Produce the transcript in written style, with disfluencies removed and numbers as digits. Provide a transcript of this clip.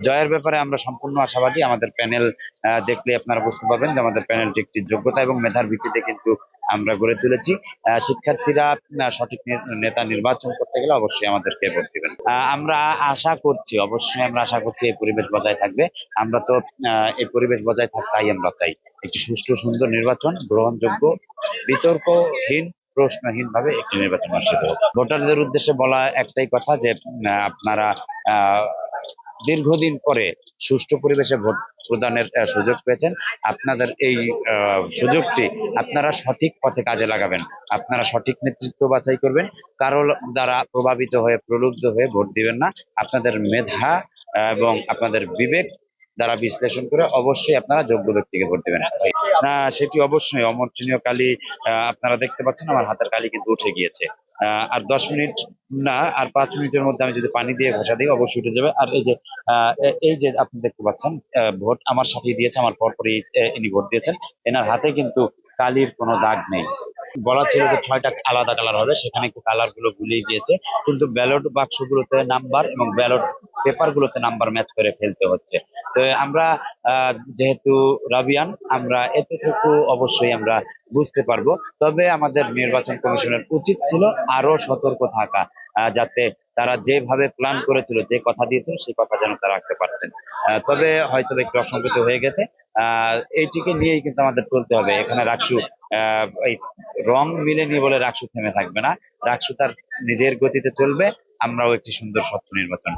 জয়ের ব্যাপারে আমরা সম্পূর্ণ আশাবাদী। আমাদের প্যানেল দেখলে আপনারা বুঝতে পারবেন যে আমাদের প্যানেলটি একটি যোগ্যতা এবং মেধার ভিত্তিতে কিন্তু আমরা গড়ে তুলেছি। শিক্ষার্থীরা সঠিক নেতা নির্বাচন করতে গেলে অবশ্যই আমাদেরকে ভোট দিবেন। আমরা আশা করছি, অবশ্যই আমরা আশা করছি এই পরিবেশ বজায় থাকবে। আমরা তো এই পরিবেশ বজায় থাক তাই আমরা চাই একটি সুষ্ঠু সুন্দর নির্বাচন, গ্রহণযোগ্য, বিতর্কহীন, প্রশ্নহীন ভাবে একটি নির্বাচন অনুষ্ঠিত হোক। ভোটারদের উদ্দেশ্যে বলা একটাই কথা যে আপনারা আহ দীর্ঘদিন পরে সুষ্ঠু পরিবেশে ভোট প্রদানের সুযোগ পেয়েছেন। আপনাদের এই সুযোগটি আপনারা সঠিক পথে কাজে লাগাবেন। আপনারা সঠিক নেতৃত্ব বাছাই করবেন। কারো দ্বারা প্রভাবিত হয়ে প্রলুব্ধ হয়ে ভোট দিবেন না। আপনাদের মেধা এবং আপনাদের বিবেক দ্বারা বিশ্লেষণ করে অবশ্যই আপনারা যোগ্য ব্যক্তিকে ভোট দেবেন। না, সেটি অবশ্যই অমর্জনীয় কালি। আপনারা দেখতে পাচ্ছেন আমার হাতের কালি কিন্তু উঠে গিয়েছে। আর 10 মিনিট না, আর 5 মিনিটের মধ্যে আমি যদি পানি দিয়ে ঘষা দিই অবশ্যই উঠে যাবে। আর এই যে আপনি দেখতে পাচ্ছেন ভোট আমার সাথে দিয়েছে, আমার পরপরই ইনি ভোট দিয়েছেন। এনার হাতে কিন্তু কালির কোনো দাগ নেই। বলা ছিল যে 6টা আলাদা কালার হবে, সেখানে একটু কালার গুলো ভুলিয়ে গিয়েছে। কিন্তু ব্যালট বাক্সগুলোতে নাম্বার এবং ব্যালট পেপার গুলোতে নাম্বার ম্যাচ করে ফেলতে হচ্ছে। তো আমরা যেহেতু রাবিয়ান, আমরা এতটুকু অবশ্যই আমরা বুঝতে পারবো। তবে আমাদের নির্বাচন কমিশনের উচিত ছিল আরো সতর্ক থাকা, যাতে তারা যেভাবে প্ল্যান করেছিল, যে কথা দিয়েছিল সেই কথা যেন তারা রাখতে পারতেন। তবে হয়তো একটু অসংগত হয়ে গেছে। এইটিকে নিয়েই কিন্তু আমাদের চলতে হবে। এখানে রাকসু এই রং মিলেনি বলে রাকসু থেমে থাকবে না। রাকসু তার নিজের গতিতে চলবে। আমরাও একটি সুন্দর স্বচ্ছ নির্বাচন